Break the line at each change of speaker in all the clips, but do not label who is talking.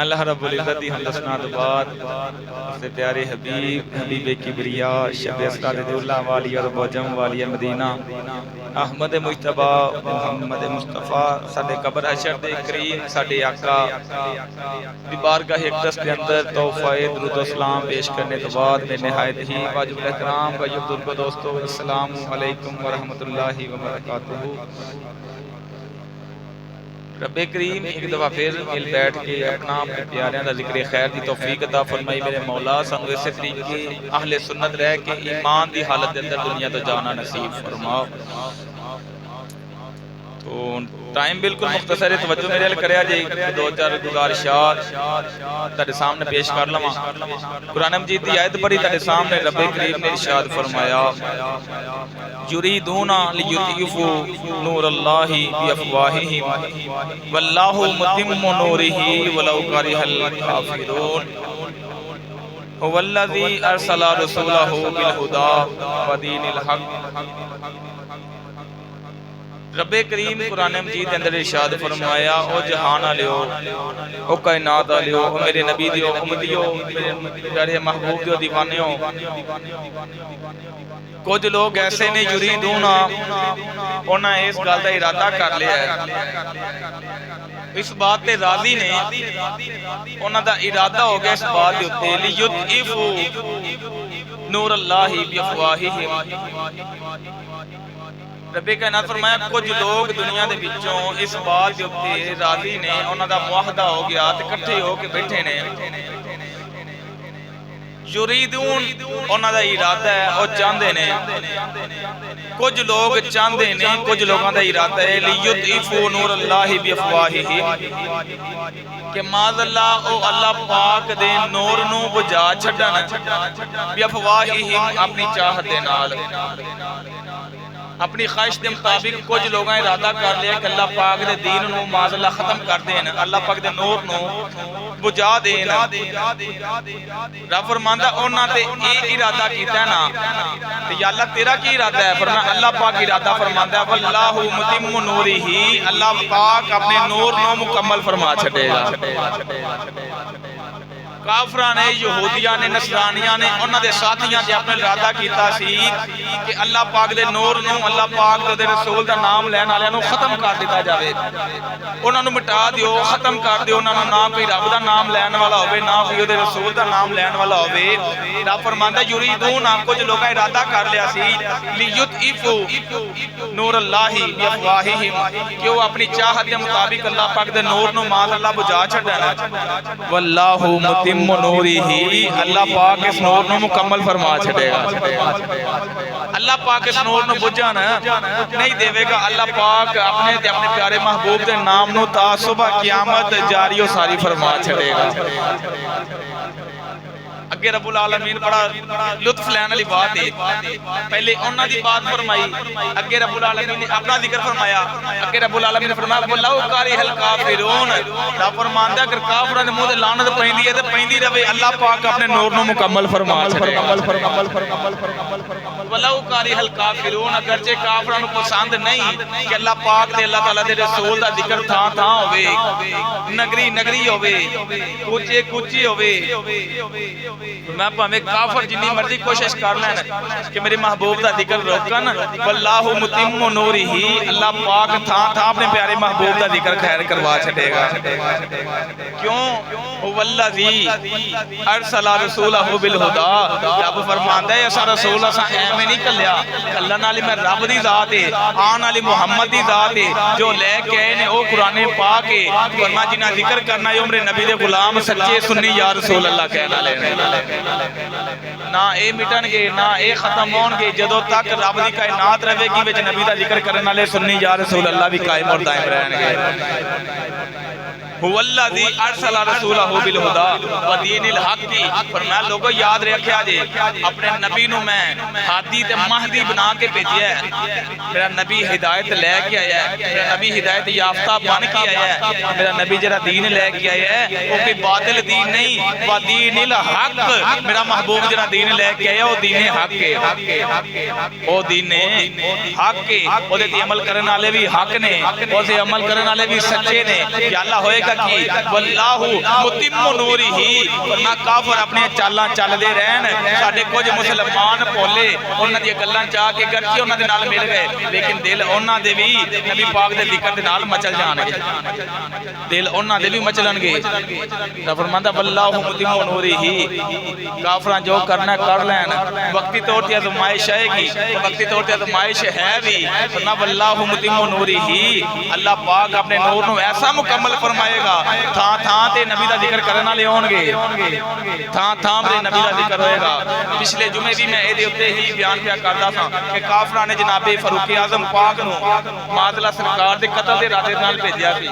अल्लाह रब्बुल इज़्ज़त दी हम्द सना तो बाद उससे प्यारे हबीब किबरिया शब असरादुल्लाह वाली और बजम वाली मदीना अहमद मुज्तबा मुहम्मद मुस्तफ़ा साडे कबर हशर दे करीम साडे आका दी बारगाह अक़दस के अंदर तोहफ़े दुरूद व सलाम पेश करने तो बाद में निहायत ही वाजिबुल एहतराम व बुजुर्ग दोस्तों अस्सलामु अलैकुम व रहमतुल्लाहि व बरकातुहू। रब्बे करीम एक दफ़ा फिर मिल बैठ के अपना अपने प्यारियां दा जिक्र खैर दी तौफीक अता फरमाई। मेरे मौला सानू इस तरीके अहले सुन्नत रह के ईमान दी हालत दे अंदर दुनिया तो जाना नसीब फरमाओ। तो टाइम बिल्कुल मुख्तसर है, तवज्जो मेरे अल करया जे दो चार गुजारिशात तेरे सामने पेश कर लवां। कुरान मजीद दी आयत पढ़ी तेरे सामने रब्बे करीम ने इरशाद फरमाया युरीदूना लियुतिफू नूरल्लाहि बिअफ़वाहिहिम वल्लाहु मुतिम्मु नूरिही वलौ करिहल काफिरून हुवल्लज़ी अरसला रसूलहु बिल हुदा व दीनिल हक़। रब्बे करीम कुरान मजीद के अंदर इरशाद फरमाया ओ जहान आलियो ओ कायनात आलियो ओ मेरे नबी दियो उम्मतियो मेरे प्यारे महबूब दियो दीवानियो। कुछ लोग ऐसे ने युरीदूना उन्हें इस गल का इरादा कर लिया है, इस बात ते राजी ने उन्हां दा इरादा हो गया इस बात दे उत्ते लियुतिफू नूरल्लाहि बिअफ़वाहिहिम। रब्बे कायनात फरमाया कुछ लोग दुनिया दे विचों इस बात दे उत्ते राजी ने उन्हां दा मुआहदा हो गया ते इकट्ठे हो के बैठे ने। युरीदून उन्हां दा इरादा है और चाहते ने, कुछ लोग चाहते ने, कुछ लोगों का इरादा है लियुतिफू नूरल्लाहि बिअफ़वाहिहिम कि माज़अल्लाह ओ अल्लाह पाक दे नूर नू बुझा छड्डन बिअफ़वाहिहिम अपनी चाहत दे नाल अपनी ख्वाहिश के मुताबिक। कुछ लोगों ने इरादा कर लिया कि अल्लाह पाक दे दीन नू माज़अल्लाह खत्म कर देन, अल्लाह पाक दे नूर नू बुझा देन। रब फरमांदा उन्हां ते ये इरादा कीता ना ते या अल्लाह तेरा की इरादा है? फरमाया अल्लाह पाक इरादा फरमांदा है वल्लाहु मुतिम्मु नूरिही, अल्लाह पाक अपने नूर नू मुकम्मल फरमा छड़ेगा। काफरा ने, यहूदिया ने, नसरानिया ने उन्हां दे साथियां ते अपना इरादा कीता सी कि अल्लाह पाक दे नूर नू, अल्लाह पाक दे रसूल दा नाम लैण वालियां नू खत्म कर दिता जावे, उन्हां नू मिटा दियो, खत्म कर दियो। उन्हां नू ना कोई रब दा नाम लैण वाला होवे, ना कोई उहदे रसूल दा नाम लैण वाला होवे। रब फरमांदा युरीदून कुछ लोगों इरादा कर लिया सी लियुतिफू नूरल्लाहि बिअफ़वाहिहिम कि वो अपनी चाहत के मुताबिक अल्लाह पाक दे नूर नू माज़अल्लाह बुझा छड्डन। वल्लाहु मुतिम्मु नूरिही, अल्लाह पाक इस नूर नू मुकम्मल फरमा छड़ेगा। अल्लाह पाक इस नूर नू बुझन नहीं देवेगा। अल्लाह पाक अपने ते अपने प्यारे महबूब दे नाम नू ता सुबह क़यामत जारी सारी फरमा छड़ेगा। अगे रब्बुल आलमीन बड़ा लुत्फ लैन वाली बात है, पहले उन्हां दी बात फरमाई, अगे रब्बुल आलमीन ने अपना जिक्र फरमाया। अगे रब्बुल आलमीन ने फरमाया वल्लाहु कारिहल काफिरून, रब फरमांदा अगर काफिरां दे मुंह ते लानत पैंदी है ते पैंदी रवे, अल्लाह पाक अपने नूर नू मुकम्मल फरमा छड़ेगा। वल्लाहु कारिहल काफिरून, अगरचे काफिरां नू पसंद नहीं कि अल्लाह पाक दे अल्लाह ताला दे रसूल दा जिक्र थां थां होवे, नगरी नगरी होवे, कूचे कूची होवे। मैं भावें काफर जिन्नी मर्जी कोशिश कर लैन कि मेरे महबूब का जिक्र रोकन, वल्लाहु मुतिम्मु नूरिही, अल्लाह पाक थां थां अपने प्यारे महबूब का जिक्र खैर करवा छड़ेगा। क्यों? हुवल्लज़ी अरसला रसूलहु बिल हुदा, रब फरमांदा है असा रसूल असा एवें नहीं कल्लिया, कल्लन वाली मैं रब दी जात है, आन वाली मुहम्मद दी जात है, जो लेके आए ने ओ कुरान पाक है। फरमाया जिन्हां जिक्र करना है उमरे नबी दे गुलाम सच्चे सुन्नी या रसूल अल्लाह कहना लेने ना ये मिटनगे ना ये खत्म होंगे जदों तक रब की कायनात रहेगी। विच नबी का जिक्र करने वाले सुन्नी या रसूल अल्लाह भी कायम और दायम रहेंगे। हुवल्लज़ी अरसला रसूलहु बिल हुदा व दीनिल हक़। फरमाया लोगों याद रखिया जे अपने नबी नू मैं हादी ते महदी बना के भेजिया है। मेरा नबी हिदायत लेके आया है, मेरा नबी हिदायत याफ्ता बन के आया है। मेरा नबी जरा दीन लेके आया है वो कोई बातिल दीन नहीं, व दीनिल हक़। मेरा महबूब जरा दीन लेके आया वो दीन हक़ है, वो दीन हक़ है। ओदे ते अमल करने वाले भी हक़ ने, ओदे अमल करने वाले भी सच्चे ने। या अल्लाह होएगा की वल्लाहु मुतिम्मु नूरिही। फरमाया काफिर अपनी चालां चलदे रहन, साडे कुछ मुसलमान भोले उन्हां दी गल्लां चा के गरचे उन्हां दे नाल मिल गए, लेकिन दिल उन्हां दे भी नबी पाक दे जिक्र दे नाल मचल जाणगे, दिल उन्हां दे भी मचलणगे। तां फरमांदा वल्लाहु मुतिम्मु नूरिही, काफिरां जो करना कर लैन, वक्ती तौर ते आज़माइश आएगी, वक्ती तौर ते आज़माइश है भी। फरमाया वल्लाहु मुतिम्मु नूरिही, अल्लाह पाक अपने नूर नूं ऐसा मुकम्मल फरमाएगा, थां थां ते नबी दा जिक्र करन वाले होणगे, थां थां ते नबी दा जिक्र होएगा। पिछले जुमे भी मैं इहदे उत्ते ही बयान किया करदा सां कि काफिरां ने जनाबे फारूक आज़म पाक नूं मादला सरकार दे कतल दे इरादे नाल भेजिया सी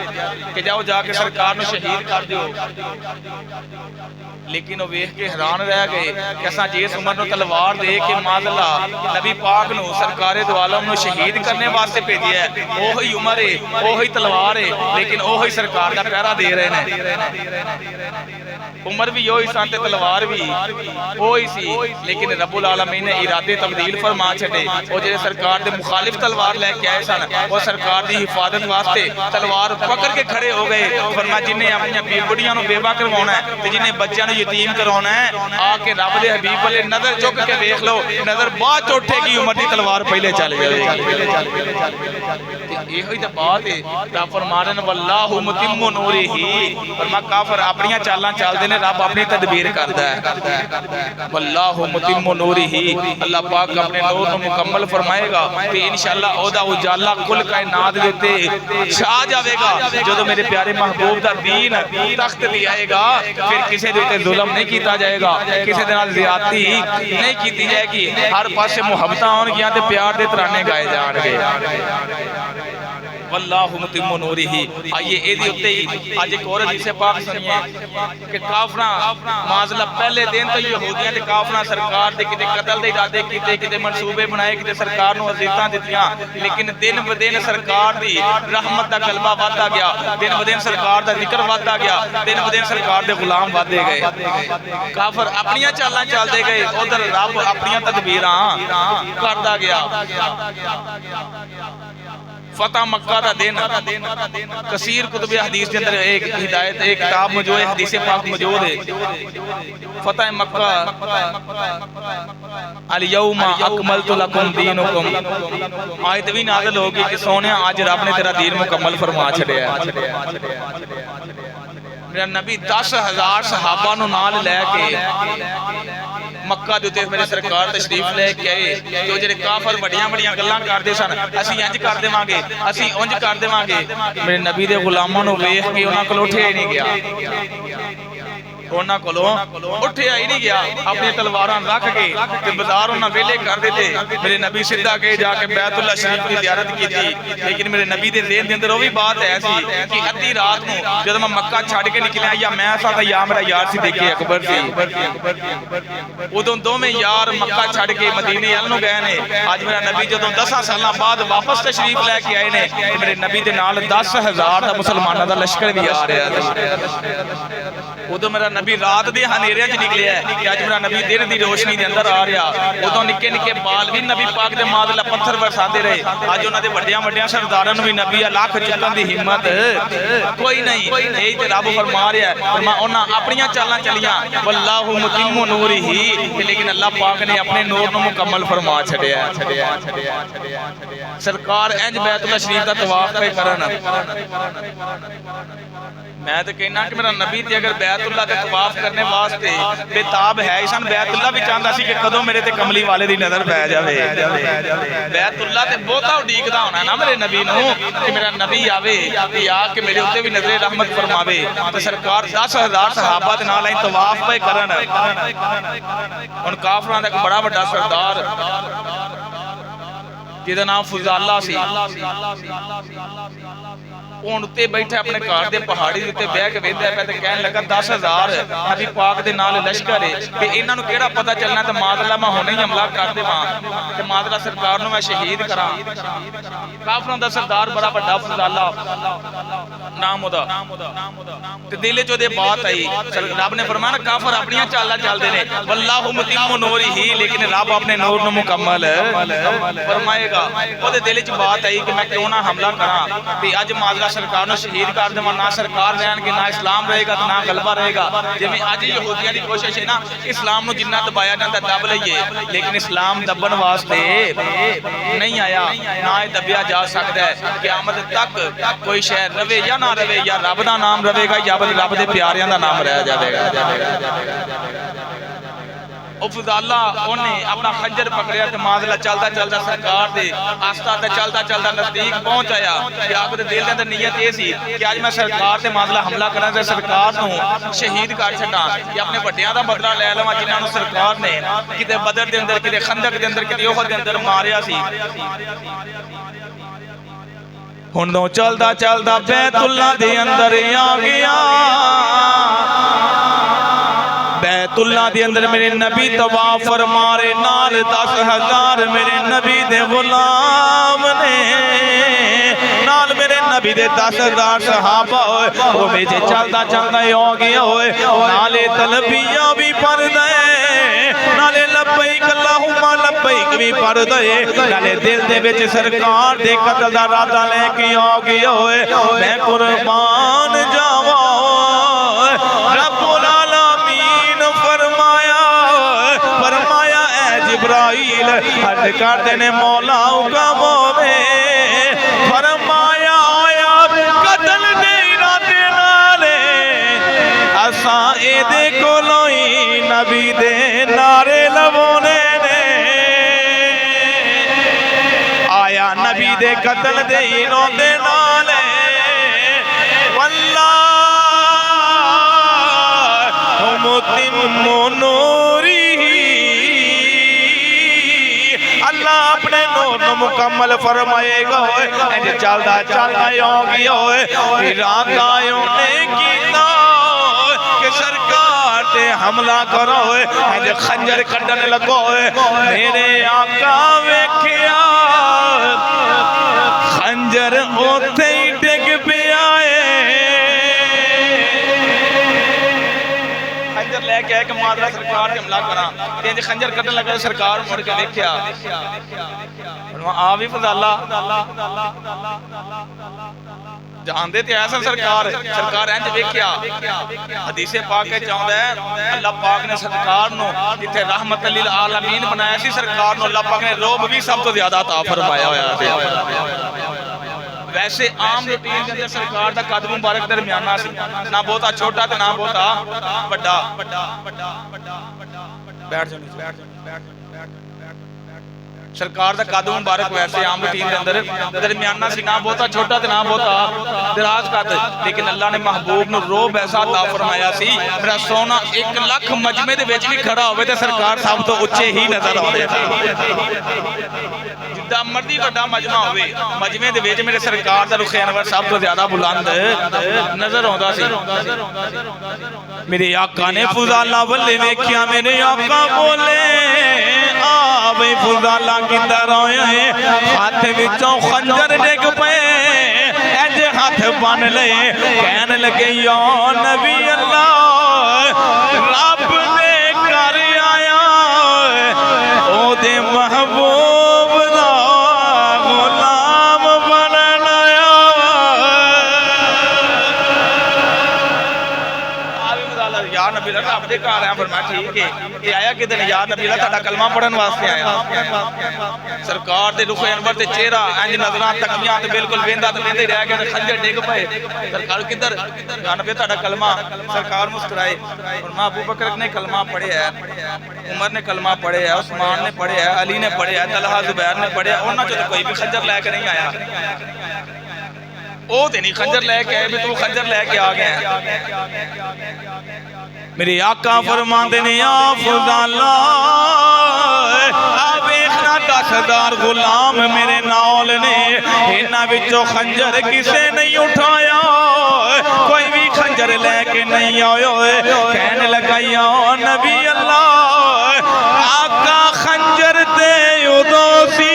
कि जाओ जाके सरकार नूं शहीद कर दिओ, लेकिन वो वेख के हैरान रह गए कि असां जिस उमर नूं तलवार दे के मादला नबी पाक नूं सरकारे दो आलम नूं शहीद करने वास्ते भेजिया है, ओही उमर है, ओही तलवार है, लेकिन ओही सरकार दा पहरा दे रहे हैं। उमर भी ओही सन ते तलवार भी ओही सी, लेकिन रब्बुल आलमीन ने इरादे तब्दील फरमा छड़े। वो जेड़े सरकार दे मुखालिफ तलवार लेके आए सन, वो सरकार दी हिफाजत वास्ते तलवार पकड़ के खड़े हो गए। फरमाया जिन्हें अपनी बुढ़ियां नूं बेवा करवाना है ते जिन्हें बच्चों नूं यतीम करवाना है, आके रब दे हबीब वाले नजर चुक के देख लो, नजर बाद च उठेगी, उमर दी तलवार पहले चल जाएगी। इहो ही तो बात है। तां फरमाने वल्लाहु मुतिम्मु नूरिही, फरमाया काफिर अपनी चालां चलदे ने, रब अपनी तदबीर करदा है। वल्लाहु मुतिम्मु नूरिही, अल्लाह पाक अपने नूर नूं मुकम्मल फरमाएगा ते इंशाअल्लाह ओदा उजाला कुल कायनात दे उत्ते छा जावेगा। जदों मेरे प्यारे महबूब दा दीन तख्त ते आएगा, फिर किसी दे उत्ते जुल्म नहीं किया जाएगा, किसी दे नाल ज़्यादती नहीं की जाएगी, हर पासे मुहब्बतां होणगियां ते प्यार दे तराने गाए जाणगे। वल्लाहु मुतिम्मु नूरिही। आइए इहदे उत्ते ही अज एक और हदीस पाक सुनिए कि काफिरां माज़ला पहले दिन तो यहूदियां ते काफिरां सरकार दे किते कतल दे इरादे कीते, किते मंसूबे बनाए, किते सरकार नूं अज़ीज़ां दित्तियां, लेकिन दिन ब दिन सरकार दी रहमत दा गलबा वधदा गया, दिन ब दिन सरकार दा जिक्र वधदा गया, दिन ब दिन सरकार दे गुलाम वधदे गए। काफिर अपनियां चालां चलदे गए, उधर रब अपनियां तदबीरां करदा गया। फतह मक्का दा दिन कसीर कुतुब हदीस के अंदर एक हिदायत एक किताब मौजूद है, हदीस पाक मौजूद है। फतह मक्का अल यौमा अकमलतु लकुम दीनुकुम, आयत भी नाज़िल होगी कि सोने आज रब ने तेरा दीन मुकम्मल फरमा छड़िया है। मेरा नबी 10,000 सहाबा नूं नाल लैके मक्का दे उत्ते मेरे सरकार तशरीफ लेके आए। जो जेड़े काफिर बड़ियां बड़ियां गल्लां करदे सन, असीं इंज कर देवांगे, असीं उंज कर देवांगे, मेरे नबी दे गुलामां नूं वेख के उन्हां कोल उठिया ही नहीं गया, उन्हां कोलों उठिया ही नहीं गया। अपनी तलवारां रख के ते बाजार उन्हां वेले कर दिते। मेरे नबी सीधा गए जाके बैतुल्लाह शरीफ की ज़ियारत की थी, लेकिन मेरे नबी दे ज़हन दे अंदर वो भी बात है सी कि अद्धी रात नूं जदों मैं मक्का छड्ड के निकलिया, या मैं सा या मेरा यार सी देखिए अकबर सी, उदों दोवें यार मक्का छड्ड के मदीने अल नूं गए ने। अज मेरा नबी जदों 10 साल बाद वापस तशरीफ लैके आए ने, मेरे नबी दे नाल 10,000 दा मुसलमानां दा लश्कर भी आ रहा। उदों मेरा नबी रात दे हनेरियां च निकलिया है कि अज मेरा नबी दिन दी रोशनी दे अंदर आ रहा। उदों निक्के निक्के बाल भी नबी पाक दे मादला पत्थर बरसाते रहे। अज उन्हां दे वड्डियां वड्डियां सरदारां नूं भी नबी लख चुकण दी हिम्मत कोई नहीं। यही ते रब फरमा रहा है, फरमा उन्हां अपनियां चालां चलियां वल्लाहु मुतिम्मु नूरिही, लेकिन अल्लाह पाक ने अपने नूर नूं मुकम्मल फरमा छड़िया। सरकार इंज बैतुल्लाह शरीफ दा तवाफ पे करन, मैं तो कहना कि मेरा नबी ते अगर बैतुल्लाह दे तवाफ करने वास्ते बेताब है सन, बैतुल्लाह भी चाहता सी कि कदों मेरे ते कमली वाले दी नजर पै जावे। बैतुल्लाह ते बहुता उडीकदा होना ना मेरे नबी नूं कि मेरा नबी आवे ते आके मेरे उत्ते भी नजरे रहमत फरमावे। ते सरकार 10,000 सहाबा दे नाल तवाफ पे करन। हुण काफिरां दा एक बड़ा वड्डा सरदार जिहदा नाम फुजाला सी, हुण उत्ते बैठे अपने घर दे पहाड़ी दे उत्ते बह के वेंदा पे ते कहन लगा 10,000 नबी पाक दे नाल लश्कर है ते इन्हां नूं किहड़ा पता चलना ते मादला मैं हुणे ही हमला कर देवां ते मादला सरकार नूं मैं शहीद करां। काफिरां दा सरदार बड़ा वड्डा फुजाला नाम ओदा ते दिल च ओदे बात आई। रब ने फरमाया काफिर अपनियां चालां चलदे ने, वल्लाहु मुतिम्मु नूरिही, लेकिन रब अपने नूर नूं मुकम्मल फरमाएगा। ओदे दिल च बात आई कि मैं क्यों ना हमला करां ते अज मादला सरकार ने शहीद कर देव ना सरकार रहनगे ना इस्लाम रहेगा तो ना गलबा रहेगा। जिवें अज यहूदियों की कोशिश है ना इस्लाम को जिन्ना दबाया जाता दब लईए, लेकिन इस्लाम दबन वास्ते नहीं आया, ना दबिया जा सकता है। क़यामत तक कोई शहर रवे या ना रवे, या रब का नाम रवेगा या रब के प्यारियां का नाम रह जाएगा। फुजाला उन्हें अपना खंजर पकड़िया तो माजला चलता चलता सरकार दे आस्था ते चलता चलता नजदीक पहुंच आया। कि आप दिल के अंदर नीयत ये सी कि आज मैं सरकार से माजला हमला करा ते सरकार को शहीद कर छड्डा, कि अपने वड्डियां दा बदला ले लवां जिन्हां नूं सरकार ने किते बदर दे अंदर किते खंदक दे अंदर किते ओहद दे अंदर मारिया सी। हुण तो चलदा चलदा बैतुल्ला दे अंदर आ गया। बैतुल्ला दे अंदर मेरे नबी तवाफ फरमा रहे, नाल 10,000 मेरे नबी दे गुलाम ने, नाल मेरे नबी दे 10,000 सहाबा होए। ओ मेरे चलदा चलदा हो गया होए, नाले तलबिया भी पढ़ दे, नाले लब्बैक अल्लाहुम्मा लब्बैक भी पढ़ दे, नाले दिल दे विच सरकार दे कत्ल दा इरादा लेके आ गया होए। मैं कुर्बान जावा रब्बुल जिब्राइल हट कर देने मौला हुक्म में फरमाया आया कतल दे इरादे नाले असा एदे कोलों ही नबी दे नारे लवाने ने। आया नबी दे कतल दे इरादे नाले वल्लाह मुतिम्मु नूरी, अपने नूर मुकम्मल फरमाएगा। चलदा चलदा योगी होए इरादा उन्हें कीता कि सरकार ते हमला करो होए, खंजर कड्डन लगो होए। मेरे आका वेखिया खंजर ओथे ही डिग पिया लैके आए कि मादरा सरकार से हमला करा, खंजर कटन लगा। सरकार मुड़ के देखिया आ भी फजाला जानते थे ऐसा सरकार इंज वेखिया। हदीसे पाक के चाहता है अल्लाह पाक ने सरकार नो जिथे रहमत लिल आलमीन बनाया सी, सरकार नो अल्लाह पाक ने रोब भी सब तो ज्यादा अता फरमाया होया। वैसे आम रूटीन के अंदर सरकार का कद मुबारक दरमियाना सी, ना बहुता छोटा ते ना बहुता बड़ा। बैठ जाओ। सरकार का कद मुबारक वैसे आम रूटीन के अंदर दरमियाना सी, ना बहुता छोटा ते ना बहुता दराज कद। लेकिन अल्लाह ने महबूब नूं रोब ऐसा अता फरमाया सी, मेरा सोना 1 लाख मजमे दे विच भी खड़ा होवे ते सरकार सब तो उच्चे ही नजर आवे। जिद्दां मर्जी वड्डा मजमा होवे, मजमे दे विच मेरे सरकार दा रुख अनवर सब तो ज्यादा बुलंद नजर आउंदा सी। मेरे आका ने फुजाला वल्ले वेखिया, मेरे आका बोले आ बई फुजाला किधर आए। हाथ विचों खंजर डिग पे, इंज हाथ बन ले, कहन लगे या नबी अल्लाह रब दे घर आया, ओदे महबूब दा गुलाम बनन आया। या नबी अल्लाह रब दे घर आया। फरमाया ठीक है, ये आया किधर? या नबी अल्लाह तुहाडा कलमा पढ़न वास्ते आया। सरकार दे रुख अनवर ते चेहरा इंज नजरां तकियां ते बिल्कुल वेंदा ते वेंदे रह गए, खंजर डिग पए। सरकार किधर? या नबी तुहाडा कलमा। सरकार मुस्कुराए। फरमाया अबू बकर ने कलमा पढ़िया है, उमर ने कलमा पढ़िया है, उस्मान ने पढ़िया है, अली ने पढ़िया है, तलहा जुबैर ने पढ़िया। उन्हां चों कोई भी खंजर लैके नहीं आया। ओ ते नहीं खंजर लैके आए भी तू खंजर लैके आ गया। मेरे आका फरमाते ने आ फुजाला वेखना 10,000 गुलाम मेरे नाल ने, इन्हां विचों खंजर किसे नहीं उठाया, कोई भी खंजर लेके नहीं आया। कहने लगा या नबी अल्लाह आका खंजर ते उदों सी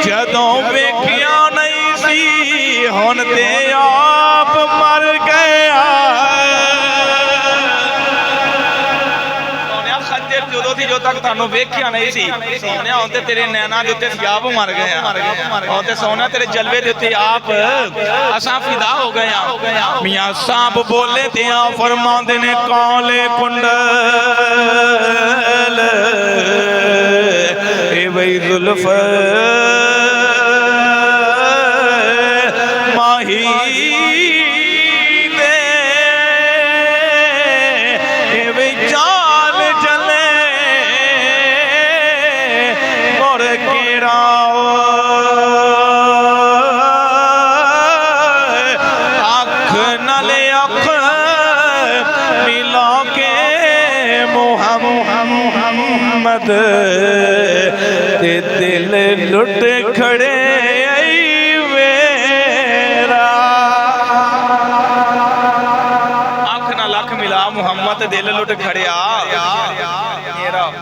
जदों वेखिया नहीं सी, हुण ते आप मर गया। जो तक ਤੁਹਾਨੂੰ ਵੇਖਿਆ ਨਹੀਂ ਸੀ ਸੋਹਣਿਆ ਹੁਣ ਤੇ ਤੇਰੇ ਨੈਣਾ ਦੇ ਉੱਤੇ ਆਪ ਮਰ ਗਏ ਆ ਹੁਣ ਤੇ ਸੋਹਣਿਆ ਤੇਰੇ ਜਲਵੇ ਦੇ ਉੱਤੇ ਆਪ ਅਸਾਂ ਫਿਦਾ ਹੋ ਗਏ ਆ ਮੀਆਂ ਸਾਹਿਬ ਬੋਲੇ ਤੇ ਆ ਫਰਮਾਉਂਦੇ ਨੇ ਕਾਲੇ ਕੁੰਡਲ ਏ ਬਈ ਜ਼ੁਲਫ ਮਾਹੀ ਦੇ ਏ ਬਈ ਚਾਲ ਚਲੇ ਮੁਰ ਕੇਰਾ ਅੱਖ ਨਾਲ ਅੱਖ ਮਿਲਾ ਕੇ ਮੁਹੰਮਦ ਤੇ ਦਿਲ ਲੁੱਟ ਖੜੇ ਮੁਹੰਮਦ ਦਿਲ ਲੁੱਟ ਖੜਿਆ ਮੇਰਾ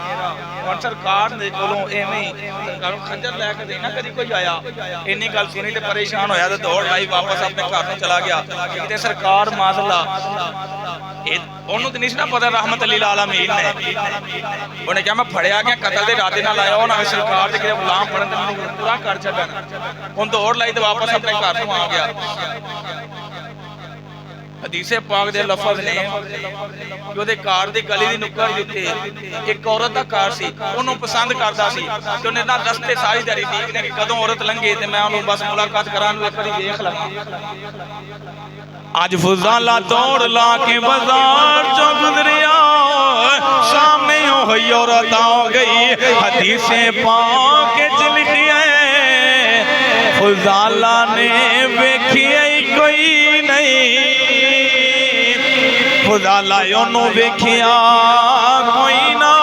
ਹੁਣ ਸਰਕਾਰ ਦੇ ਕੋਲੋਂ ਐਵੇਂ ਸਰਕਾਰ ਨੂੰ ਖੰਜਰ ਲੈ ਕੇ ਦੇਣਾ ਕਦੀ ਕੋਈ ਆਇਆ ਇੰਨੀ ਗੱਲ ਸੁਣੀ ਤੇ ਪਰੇਸ਼ਾਨ ਹੋਇਆ ਤੇ ਦੌੜ ਲਾਈ ਵਾਪਸ ਆਪਣੇ ਘਰ ਨੂੰ ਚਲਾ ਗਿਆ ਕਿਤੇ ਸਰਕਾਰ ਮਾਜ਼ਅੱਲਾ ਉਹਨੂੰ ਤੇ ਨਹੀਂ ਸੀ ਨਾ ਪਤਾ ਰਹਿਮਤ ਲਿਲ ਆਲਮੀਨ ਨੇ ਉਹਨੇ ਕਿਹਾ ਮੈਂ ਫੜਿਆ ਗਿਆ ਕਤਲ ਦੇ ਇਰਾਦੇ ਨਾਲ ਆਇਆ ਉਹ ਨਾ ਸਰਕਾਰ ਦੇ ਕਿਤੇ ਗੁਲਾਮ ਫੜਨ ਤੇ ਮੈਨੂੰ ਪੂਰਾ ਕਰ ਛੱਡਣ ਹੁਣ ਦੌੜ ਲਾਈ ਤੇ ਵਾਪਸ ਆਪਣੇ ਘਰ ਨੂੰ ਆ ਗਿਆ ਹਦੀਸੇ ਪਾਕ ਦੇ ਲਫ਼ਜ਼ ਨੇ ਕਿ ਉਹਦੇ ਕਾਰ ਦੀ ਗਲੀ ਦੀ ਨੁੱਕਰ ਦੇ ਉੱਤੇ ਇੱਕ ਔਰਤ ਦਾ ਕਾਰ ਸੀ ਉਹਨੂੰ ਪਸੰਦ ਕਰਦਾ ਸੀ ਕਿ ਉਹਨੇ ਨਾ ਰਸਤੇ ਸਾਰੀ ਦਿਹਾੜੀ ਦੇਖਦੇ ਕਿ ਕਦੋਂ ਔਰਤ ਲੰਘੇ ਤੇ ਮੈਂ ਉਹਨੂੰ ਬਸ ਮੁਲਾਕਾਤ ਕਰਾਂ ਨੂੰ ਇੱਕ ਵਾਰੀ ਦੇਖ ਲਵਾਂ ਅੱਜ ਫੁਜ਼ਾਲਾ ਦੌੜ ਲਾ ਕੇ ਬਾਜ਼ਾਰ ਚੋਂ ਗੁਜ਼ਰਿਆ ਸਾਹਮਣੇ ਉਹ ਔਰਤ ਆ ਗਈ ਹਦੀਸੇ ਪਾਕ ਚ ਲਿਖਿਆ ਫੁਜ਼ਾਲਾ ਨੇ ਵੇਖਿਆ ਕੋਈ ਨਹੀਂ ਫੁਜ਼ਾਲਾ ਉਹਨੂੰ ਵੇਖਿਆ ਕੋਈ ਨਾ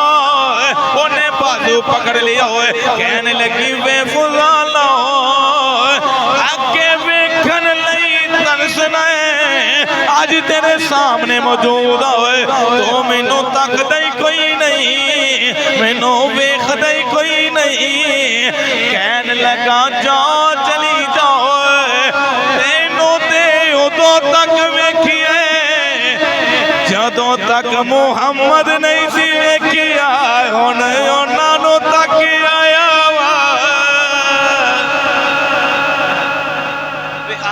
ਉਹਨੇ ਬਾਜ਼ੂ ਪਕੜ ਲਿਆ ਓਏ ਕਹਿਣ ਲੱਗੀ ਵੇ ਫੁਜ਼ਾਲਾ ਅੱਗੇ ਵੇਖਣ ਲਈ ਤਰਸਣਾ ਅੱਜ ਤੇਰੇ ਸਾਹਮਣੇ ਮੌਜੂਦ ਹੋਏ ਤੂੰ ਮੈਨੂੰ ਤੱਕਦਾ ਹੀ ਕੋਈ ਨਹੀਂ ਮੈਨੂੰ ਵੇਖਦਾ ਹੀ ਕੋਈ ਨਹੀਂ ਕਹਿਣ ਲੱਗਾ ਜਾ ਚਲੀ ਜਾਓ ਤੈਨੂੰ ਤੇ ਉਦੋਂ ਤੱਕ ਵੇਖੀਏ ਜਦੋਂ ਤੱਕ ਮੁਹੰਮਦ ਨਹੀਂ ਸੀ ਵੇਖਿਆ ਹੁਣ ਉਹਨਾਂ ਨੂੰ ਤੱਕ ਆਇਆ ਵਾ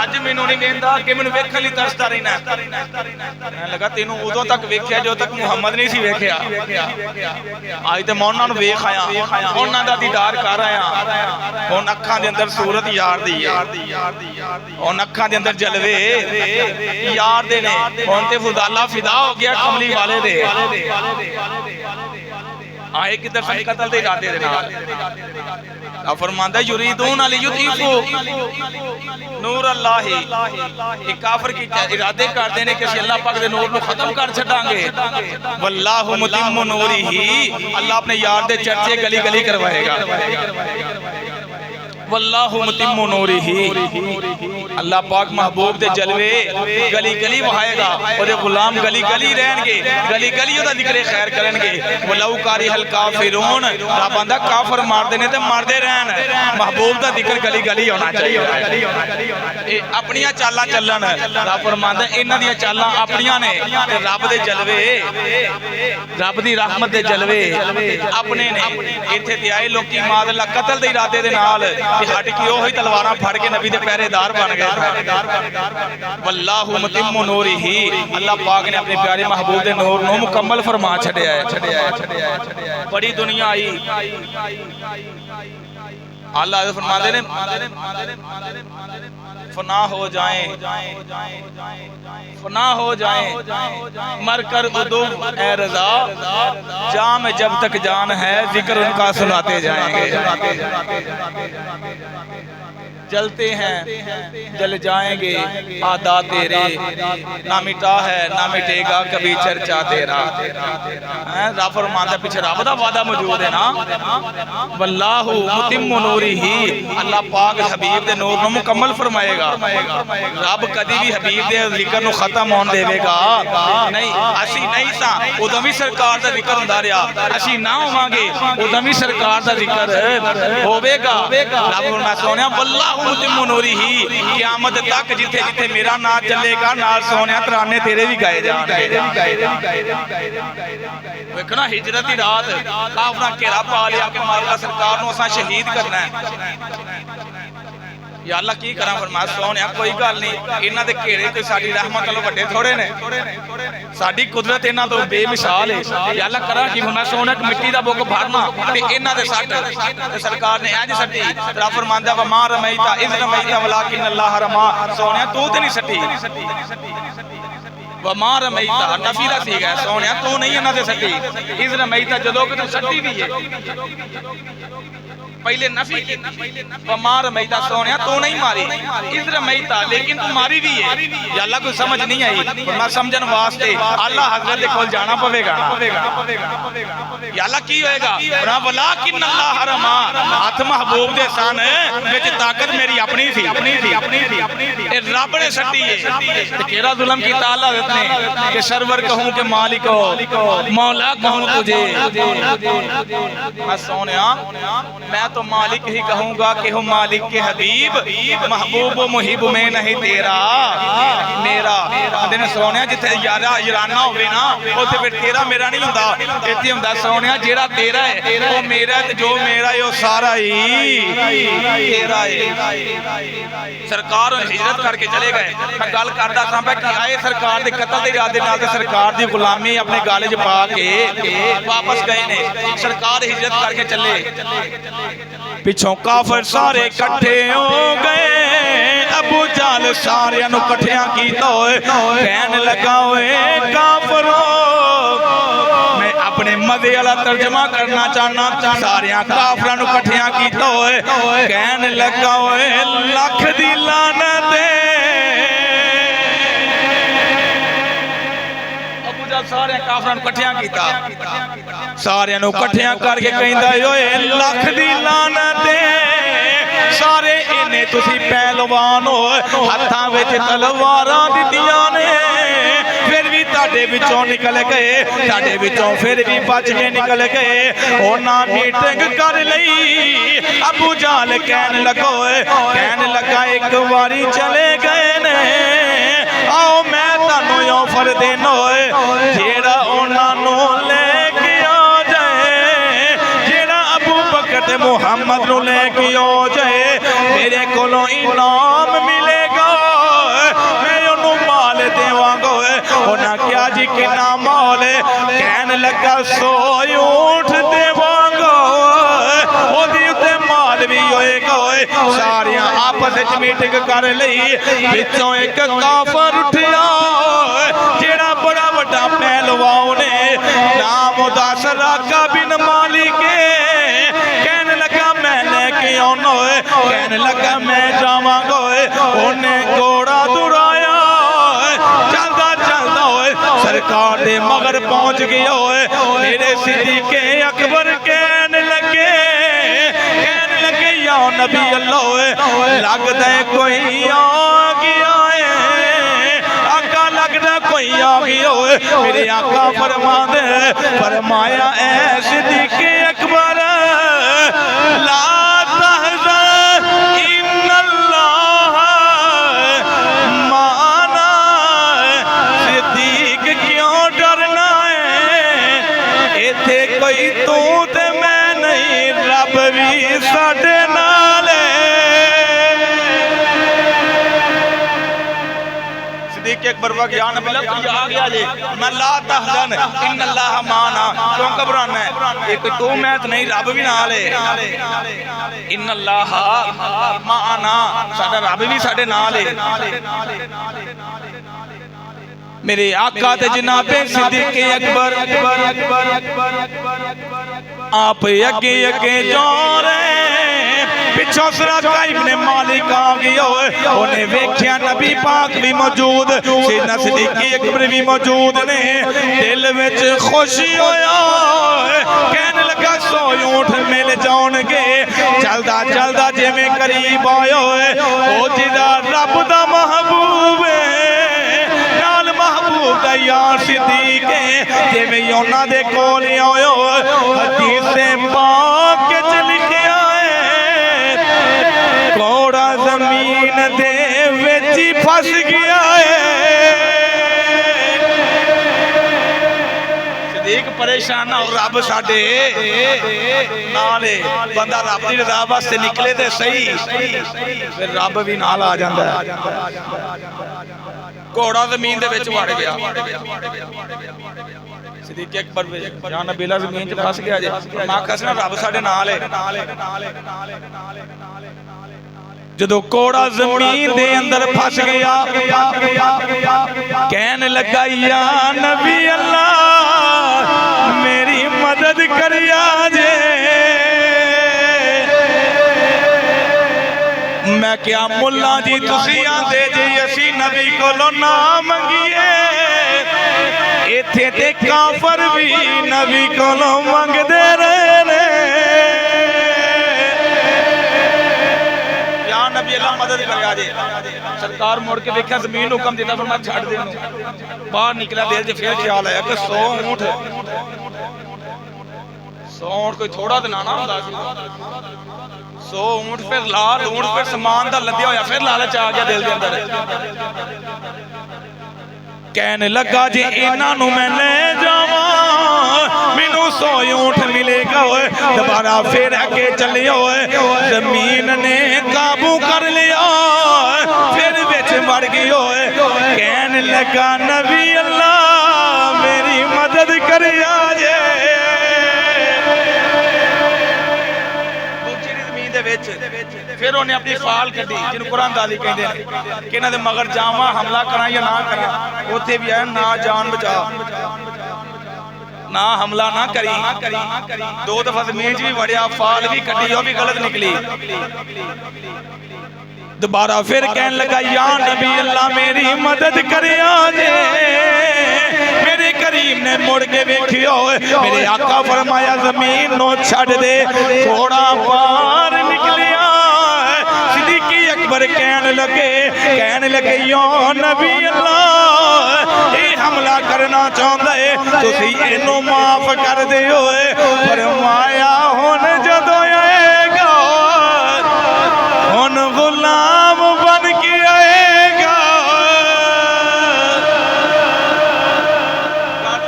ਅੱਜ ਮੈਨੂੰ ਨਹੀਂ ਵੇਖਦਾ ਕਿ ਮੈਨੂੰ ਵੇਖਣ ਲਈ ਤਰਸਦਾ ਰਹਿਣਾ ਮੈਂ ਲੱਗਾ ਤੈਨੂੰ ਉਦੋਂ ਤੱਕ ਵੇਖਿਆ ਜਦੋਂ ਤੱਕ ਮੁਹੰਮਦ ਨਹੀਂ ਸੀ ਵੇਖਿਆ ਅੱਜ ਤੇ ਮੈਂ ਉਹਨਾਂ ਨੂੰ ਵੇਖ ਆਇਆ ਉਹਨਾਂ ਦਾ ਦੀਦਾਰ ਕਰ ਆਇਆ ਹੁਣ ਅੱਖਾਂ ਦੇ ਅੰਦਰ ਸੂਰਤ ਯਾਰ ਦੀ ਹੈ ਹੁਣ ਅੱਖਾਂ ਦੇ ਅੰਦਰ ਜਲਵੇ ਯਾਰ ਦੇ ਨੇ ਹੁਣ ਤੇ ਫੁਜ਼ਾਲਾ ਫਿਦਾ ਹੋ ਗਿਆ ਕਮਲੀ ਵਾਲੇ ਦੇ ਆਏ ਕਿਧਰ ਸੇ ਕਤਲ ਦੇ ਇਰਾਦੇ ਦੇ ਨਾਲ ਆ फरमांदा युरीदून लियुतीफू नूर अल्लाह ये काफिर की इरादे करते ने कि अल्लाह पाक दे नूर नु खत्म कर छडांगे वल्लाहु मुतिम्मु नूरिही अल्लाह अपने यार दे चर्चे गली गली करवाएगा वल्लाहु मुतिम्मु नूरिही अल्लाह पाक महबूब दे जलवे गली गली वहाएगा ओदे गुलाम गली गली रहणगे गली गली ओदा जिक्र खैर करनगे वलाउ कारी हल काफिरून रब आंदा काफिर मारदे ने ते मारदे रहन महबूब दा जिक्र गली गली होना चाहिए ए अपनियां चालां चलन रब फरमांदा इन्हां दियां चालां अपनियां ने ते रब दे जलवे रब दी रहमत दे जलवे अपने ने इत्थे ते आए लोकी मादल्ला कतल दे इरादे दे नाल हट के ओही तलवारां फड़ के नबी दे पहरेदार बन गए वल्लाहु मुतिम्मु नूरिही अल्लाह पाक ने अपने प्यारे महबूब दे नूर नु मुकम्मल फरमा छड़िया है बड़ी दुनिया आई अल्लाह फरमाते ने फना हो जाए फना हो जाए मर कर उदू ए रज़ा जाम जब तक जान है जिक्र उनका सुनाते जाएंगे जलते हैं जल जाएंगे आदा तेरे ना मिटा है ना मिटेगा कभी चर्चा तेरा रब फरमांदा पीछे रब दा वादा मौजूद है ना वल्लाहु मुतिम्मु नूरिही अल्लाह पाक हबीब दे नूर नु मुकम्मल फरमाएगा रब कदी भी हबीब दे जिक्र नु खत्म होन देवेगा नहीं असी नहीं सा उदों भी सरकार दा जिक्र हुंदा रहा असी ना होवांगे उदों भी सरकार दा जिक्र होवेगा रब फरमांदा सोनिया वल्लाहु उतिम्मु नूरिही क़यामत तक जिथे जिथे मेरा नाम चलेगा नाल सोने तराने तेरे भी गाए जाएंगे। देखना हिजरत की रात काफिरा घेरा पा लिया कि मौला सरकार नूं असां शहीद करना है। या अल्लाह की करा फरमाया सोने कोई गल नहीं, इन्हां दे घेरे कोई साडी रहमत नालों वड्डे थोड़े ने, साडी कुदरत इन्हां तो बेमिसाल है। या अल्लाह करा कि फरमाया सोने मिट्टी दा बुक भरना ते इन्हां दे सट ते सरकार ने इंज सट्टी। रब फरमांदा वा मा रमैता इज़ रमैता वलाकिन अल्लाह रमा, सोने तू ते नहीं सट्टी वा मा रमैता नफी दा सीगा सोने तू नहीं इन्हां दे सट्टी, इज़ रमैता जदों कि तू सट्टी भी है पहले नफी की वमा रमैता सोने तू नहीं मारी, इज़ रमैता लेकिन तू मारी भी है। या अल्लाह को समझ नहीं आई मैं समझन वास्ते अल्लाह हज़रत दे कोल जाना पवेगा। या अल्लाह की होएगा वलाकिन अल्लाह रमा, हाथ महबूब दे सन विच ताकत मेरी अपनी थी ए रब ने सट्टी है ते केड़ा जुल्म कीता अल्लाह ने कि सरवर कहूं कि मालिक हो मौला कहूं तुझे। मैं सोनिया मैं तो मालिक ही कहूंगा कि हो मालिक के हबीब, महबूब मुहिब में नहीं तेरा मेरा। दिन सोने जिथे यारा याराना होवे ना उथे फिर तेरा मेरा नहीं हुंदा, इत्थे हुंदा सोने जेड़ा तेरा है वो मेरा है, जो मेरा है वो सारा ही तेरा है। सरकार हिजरत करके चले गए। मैं गल करदा सां कि आए सरकार दे कतल दे इरादे नाल ते सरकार दी गुलामी अपने गल च पा के वापस गए ने। सरकार हिजरत करके चले, पिछों काफिर सारे इकट्ठे हो गए। अबू जाल सारे नूं इकट्ठियां कीता होए कहन लगा होए काफिरों, मैं अपने मजे वाला तर्जमा करना चाहना। सारे काफिरां नूं इकट्ठियां कीता होए कहन लगा होए लख दी लानत सारे काफिरां इकट्ठियां कीता, सारे इकट्ठियां करके कहंदा ओए लख दी लानत सारे इन्ने तुसी पहलवान हो हत्थां विच तलवारां दित्तियां ने फिर भी तुहाडे विचों निकल गए, तुहाडे विचों फिर भी बच के निकल गए। उन्हां मीटिंग कर लई। अबू जाल कहन लगा एक बारी चले गए ने आओ मैं तुहानू ऑफर देना होए जेड़ा उन्हां नू लेके आ जाए, जेड़ा अबू बकर ते मुहम्मद नू लेके आ जाए मेरे कोलों इनाम मिलेगा, मैं उन्हू माल देवांगा। उन्हां क्या जी कितना माल कहन लगा 100 ऊंट देवांगा, ओदी उत्ते माल भी होएगा। सारे आपस विच मीटिंग कर लई, विचों एक काफिर उठिया जेड़ा बड़ा वड्डा पहलवान है नाम उदा सराका बिन मालिक कहन लगा मैं लेके आना, कहन लगा मैं जावांगा। उन्हें घोड़ा दुराया चलदा चलदा सरकार दे मगर पहुंच गया होए। मेरे सिद्दीक़ अकबर कहन लगे या नबी अल्लाह लगदा कोई आ गया है, आका लगदा कोई आ गया होए। मेरे आका फरमाया ऐ सिद्दीक़ अकबर ला तहज़न इन्नल्लाह माना, सिद्दीक़ क्यों डरना है, इत्थे कोई तू ते मैं नहीं रब भी साडे नाल है। सिद्दीक़ अकबर वक़्त या नबी अल्लाह कोई आ गया जे मैं ला तहज़न इन्नल्लाह माना, क्यों घबराना है, एक तू मैं तो नहीं रब भी नाल है। इन्नल्लाह माना साडा रब भी साडे नाल है। मेरे आका ते जनाबे सिद्दीक़ अकबर आप अगे अगे जा रहे, पिछों सराका इब्ने मालिक आ गया, उन्हें वेख्या नबी पाक भी मौजूद, सैयदना सिद्दीक़ अकबर भी मौजूद ने। दिल विच खुशी होया, कहने लगा 100 ऊंट मिल जाणगे। चलदा चलदा जिवें करीब आया ओ जिदा रब दा महबूब नाल महबूब दा यार सिद्दीक़ जिवें उन्हां दे कोल आयो हदीस पाक च लिखिया है घोड़ा एक परेशान ना हो, रब साडे नाल है। बंदा रब दी रज़ा वास्ते निकले ते सही, फिर रब भी नाल आ जांदा है। घोड़ा जमीन दे विच वड़ गया, सिद्दीक़ अकबर जान बेला जमीन च फस गया जे। मां कसना रब साडे नाल है। जदों घोड़ा जमीन दे अंदर फस गया, कहने लगा या नबी अल्लाह मेरी मदद करिया जे। मैं क्या मुल्ला जी तुसी आंदे जे असी नबी कोलों ना मंगीए, इत्थे ते काफर भी नबी कोलों मंगदे रहे ने। या नबी अल्लाह मदद करिया जे। सरकार मुड़ के देखा जमीन हुक्म दिता फरमाया छड़ दे। बाहर निकला, दिल च फिर ख्याल आया कि 100 ऊंट कोई थोड़ा तो ना हुंदा सी। 100 ऊंट फिर लाल ऊंट फिर समान दा लद्या होया, फिर लालच आ गया दिल दे अंदर। कहने लगा जे इन्हां नूं मैं ले जावां मैनू 100 ऊंट मिलेगा। होए दोबारा फिर अगे चले होए, जमीन ने काबू कर लिया, फिर विच मर गई होए। कहने लगा नबी अल्लाह मेरी मदद करिया जे। फिर उन्हें अपनी फाल कढ़ी जिन्होंने कुरान दादी कहते हैं कि इन्हां दे मगर जावां हमला करा या ना करा। उत्थे भी आया ना जान बचा, ना हमला ना करी। 2 दफा जमीन च भी वड़िया, फाल भी कढ़ी, वो भी गलत निकली। दोबारा फिर कहने लगा या नबी अल्लाह मेरी मदद करिया जे। मेरे करीम ने मुड़ के वेखियो, मेरे आका फरमाया जमीन नो छड़ दे, थोड़ा पार निकलिया। सिद्दीक़ अकबर कहने लगे या नबी अल्लाह ये हमला करना चाहता है, तुसी इनू माफ कर दियो। फरमाया हुण जदों आएगा हुण गुलाम बन के आएगा।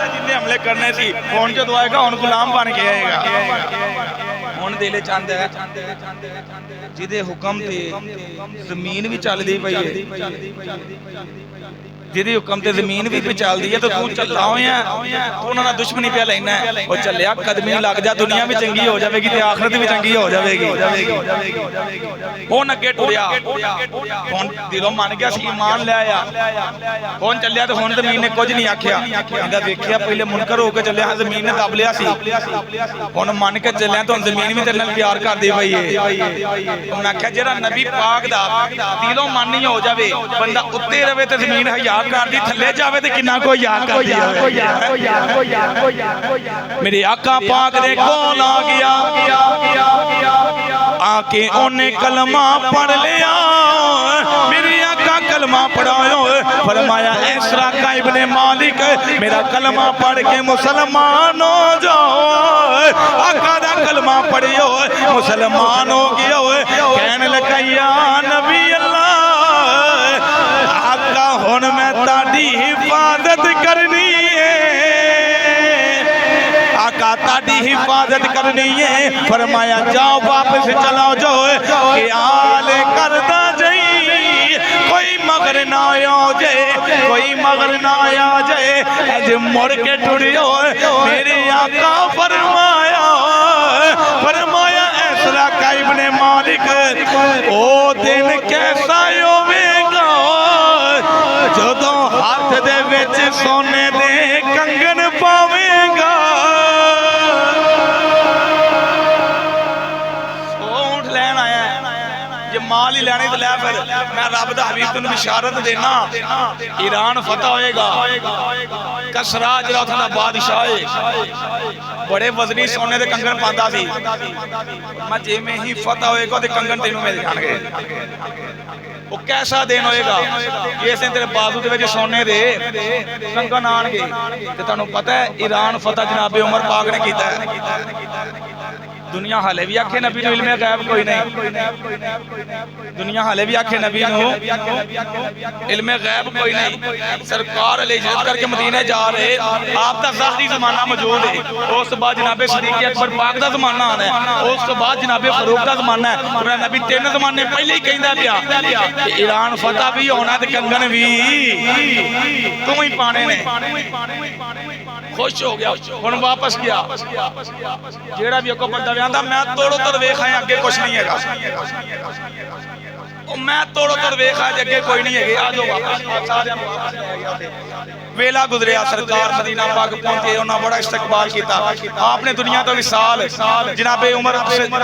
जिन्हें हमले करने सी हुण जदों आएगा हुण गुलाम बन के आएगा। हुण दिल चाहता है जिदे हुक्म ते जमीन भी चलदी पई है, जिहदे हुक्म ते जमीन भी चलदी है, तो तू चला होया तू उन्हां दा दुश्मनी पे लेना है। ओ चलिया कदमी लग जा, दुनिया भी चंगी हो जाएगी ते आखिरत भी चंगी हो जाएगी। हुण अगे टुरिया, हुण दिलों मन गया सी ईमान ले आया। हुण चलिया तो हुण जमीन ने कुछ नहीं आख्या। कहंदा वेखिया पहले मुनकर हो के चलिया, जमीन ने दब लिया सी। हुण मन के चलिया तो जमीन भी तेरे नाल प्यार करदी पई है। मैं आख्या जेड़ा नबी पाक दा दिलों मन नहीं हो जावे, बंदा उत्ते रवे ते जमीन हया करदी, थल्ले जावे ते किन्ना कोई याद करदी है। मेरे आका पाक दे कोल आ गया, आके ओने कलमा पढ़ लिया। मेरे आका कलमा पढ़ायो, फरमाया ऐसरा का इब्ने मालिक मेरा कलमा पढ़ के मुसलमान हो जाओ। आका दा कलमा पढ़ियो मुसलमान हो गया। कहने लगा या नबी अल्लाह आका हुण मैं ताड़ी हिफाजत करनी है, आका ताड़ी हिफाजत करनी है। फरमाया जाओ वापस चलाओ जाओ, कि आल करदा जाई कोई मगर ना आ जाए, कोई मगर ना आ जाए। अज मुड़ के टुरियो मेरे आका फरमाया ऐसरा का इब्ने मालिक ओ दिन कैसा होवेगा जदों हाथ दे विच सोने दे कंगन पावेगा। ऊंट लैन आया, जे माल ही लैने तो लै, फिर मैं रब दा हबीब तैनूं बिशारत देना ईरान फतह होएगा। कसरा जिहड़ा उत्थों दा बादशाह है, बड़े वजनी सोने दे कंगन पांदा सी। मैं जिवें ही फतह होएगा ते कंगन तैनूं मिल जाणगे। वो कैसा दिन होएगा जिस दिन तेरे बाजू दे विच सोने दे कंगन आणगे। ते तुहानूं पता है ईरान फतह जनाबे उमर पाक ने कीता है। दुनिया हाले भी आखे नबी इल्मे गैब कोई नहीं, दुनिया हाले भी आखे नबी इल्मे गैब कोई नहीं। सरकार इजरत करके मदीने जा रहे, आपका ज़ाहरी ज़माना मौजूद है, उस बाद जनाबे सिद्दीक़ अकबर पाक का ज़माना आना है, उस बाद जनाबे फारूक का ज़माना है। मेरा नबी 3 ज़माने पहले ही कहता पिया ईरान फतह भी होना ते कंगन भी तुम ही पाने ने। खुश हो गया, हुण वापस गया, जेड़ा भी को बंदा आंदा मैं तोड़ो तोड़ वेख आया अगे कुछ नहीं हैगा, मैं तोड़ो तोड़ वेख आया अगे कोई नहीं है, आ जाओ वापस। वेला गुजरिया, सरकार मदीना पाक पहुंचे, उन्होंने बड़ा इस्तकबाल किया। आपने दुनिया तो विसाल जनाबे उमर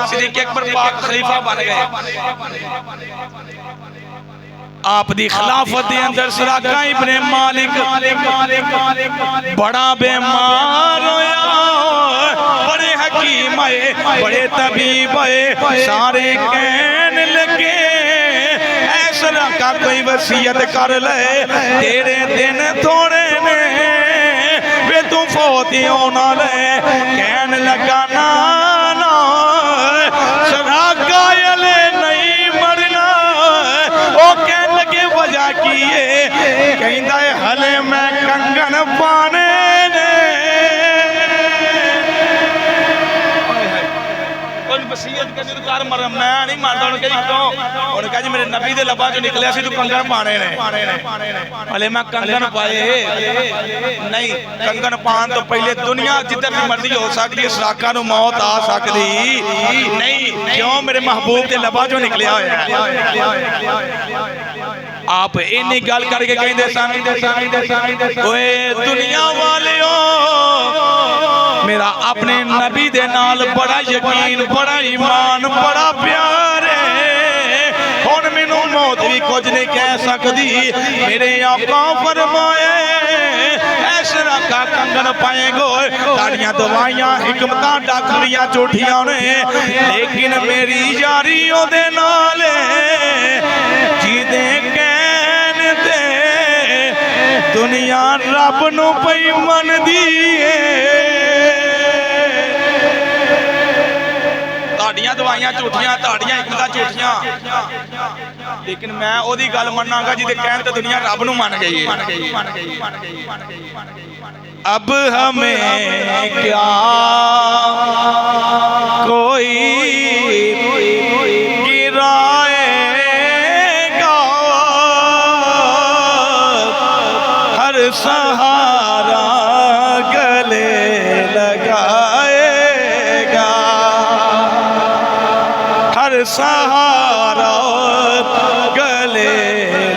सिद्दीक़ अकबर पाक खलीफा बन गए। आप दी खिलाफत दे अंदर सराका इब्ने मालिक बड़ा बेमार होया, बड़े हकीम आए, बड़े तबीब आए, सारे कहने लगे सराका कोई वसीयत कर ले, तेरे दिन थोड़े ने वे तू फौत होना ले। कहने लगा ना ना सराका यले नहीं मरना, ओ कहने लगे वजह की है, कहता है हले मैं कंगन पाने ने। वसीयत कर कर मर, मैं नहीं मरदा। उन्होंने कहा क्यों? उन्होंने कहा जी मेरे नबी दे लबां चों निकलिया सी तू कंगन पाने ने। हले मैं कंगन पाए नहीं, कंगन पान तो पहले दुनिया जिधर भी मर्जी हो सकती है, सराका नूं मौत आ सकती नहीं। क्यों? मेरे महबूब दे लबां चों निकलिया होया। आप इन्नी गल करके कहंदे सन ओए दुनिया वालियो, मेरा अपने नबी दे नाल बड़ा यकीन, बड़ा ईमान, बड़ा प्यार है। हुण मैनू मौत भी कुछ नहीं कह सकती। मेरे आका फरमाए सराका कंगन पाएगो, ताड़ियां दवाइयां हिकमतां डाकरियां झूठियां ने, लेकिन मेरी यारी ओदे नाल जिदे कहने ते दुनिया रब नू पई मनदी है। ताड़ियां दवाइयां झूठियां, ताड़ियां हिकमतां झूठियां, लेकिन मैं ओदी गल मन्नांगा जिदे कहन ते दुनिया रब नू मन गई है। अब हमें क्या कोई गिराएगा, हर सहारा गले लगाएगा, हर सहारा गले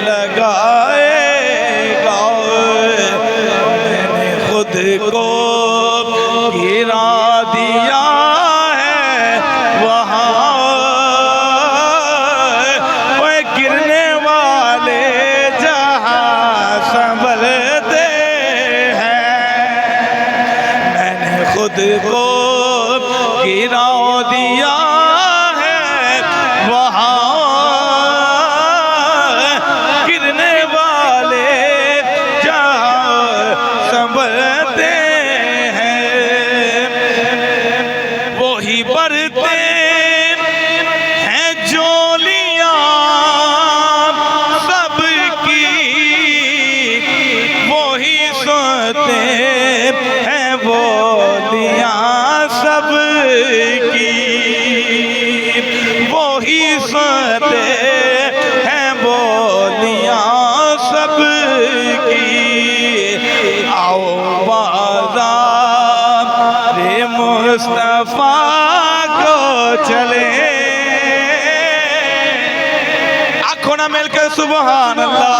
लगाएगा। मैंने खुद को गिरा दिया है वहाँ, वो गिरने वाले जहाँ संभलते हैं। मैंने खुद को गिरा दिया है वहाँ, गिरने वाले जहाँ संभलते हैं। वही बरते हैं जोलियाँ सबकी, वही सोते हैं बोलियाँ सबकी, वही सोते हैं बोलियाँ सबकी। आओ बाज़ार मुस्तफ़ा को चले, आँखों ना मिल के सुबहान अल्लाह।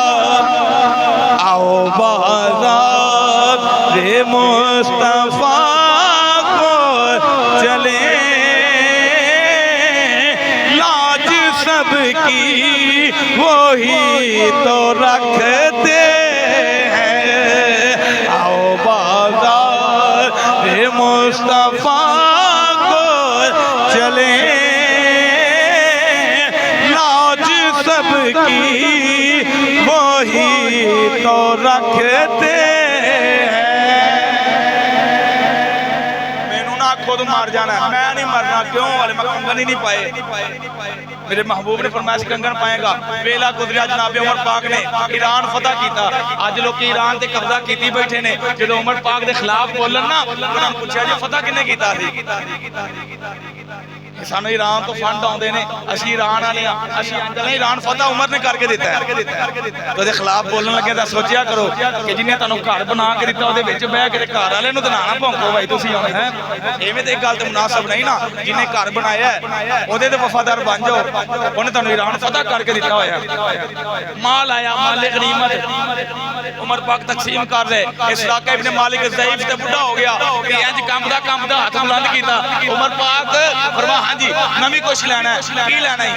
आओ बाज़ार मुस्तफ़ा को चले, लाज सबकी वही तो रखते हैं। आओ बाज़ार मुस्तफ़ा को चले, लाज सबकी वही तो रखते हैं। मैनू ना खुद मर जाना, मैं नहीं मरना। क्यों? वाले मैं कंगन ही नहीं पाए। मेरे महबूब ने फरमाया कंगन पाएगा। वेला गुजरिया जनाब उमर पाक ने ईरान फतह किया। अज लोग ईरान ते कब्जा कीती बैठे ने। जो उमर पाक के खिलाफ बोलन ना, उन्होंने पूछा जी फतह किन्ने कीता सी? सानू ईरान तो फंड आते हैं, असी ईरान वाले हाँ, ईरान फतह उमर ने करके दिता है। तो खिलाफ बोलन लगे तो सोचा करो कि जिन्हें तुम घर बना के दिता बह के घर वाले तो ना भौंको भाई तुम है। इवें तो एक गल तो मुनासिब नहीं ना, जिन्हें घर बनाया वो वफादार बन जाओ। उन्हें तुम ईरान फतह करके दिता होया। माल आया, माले गनीमत उमर पाक तकसीम कर रहे। इस इलाके इब्ने मालिक ज़ईफ ते बुढ़ा हो गया, इंज कंबदा हाथ बुलंद किया। उमर पाक फरमा हाँ जी नवी कुछ लेना है, की लेना है?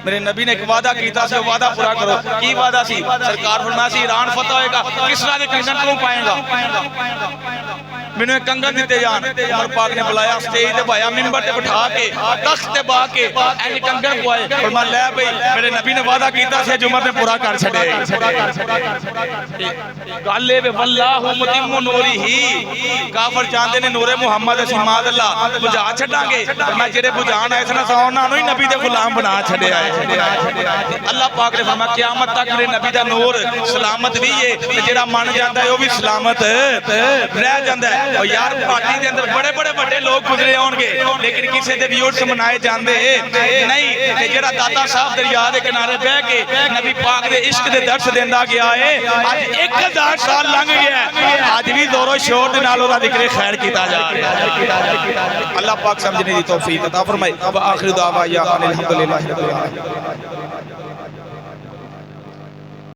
मेरे नबी ने एक वादा किया, वादा पूरा करो। की वादा सी? सरकार फरमाया सी ईरान फतह होएगा, किसरा दे कंगन तू पाएगा? मैंने कंगन दिते जान। उमर पाक ने बुलाया, स्टेज ते भाया, मिंबर ते बिठा के, तख्त ते बा के ऐसे कंगन पवाए। फरमाया ले भाई मेरे नबी ने वादा किया सी, उमर ने पूरा कर छड़े। गल ए वल्लाहु मुतिम्मु नूरिही, काफिर चाहते ने नूरे मुहम्मद सिमाद अल्लाह बुझा छड़ांगे। मैं जेड़े बुझाण आए सन उन्हां नूं ही नबी दे गुलाम बना छड़िया है। अल्लाह पाक ने फरमाया क़यामत तक मेरे नबी दा नूर सलामत भी है, ते जेड़ा मन जांदा है वो भी सलामत रह जांदा है। और यार पार्टी के अंदर बड़े बड़े बड़े लोग गुजरे होंगे, लेकिन किसी के भी उर्स मनाए जाते नहीं। जेड़ा दाता साहब दरिया के किनारे बह के नबी पाक दे इश्क दे दर्श देंदा गया है, आज 1000 साल लंघ गया, आज भी जोरों शोर दे नाल ओदा जिक्र खैर किया जा रहा है। अल्लाह पाक समझने की तौफीक अता फरमाए। व आखिर दावा या अनिल हम्दुलिल्लाहि रब्बिल आलमीन।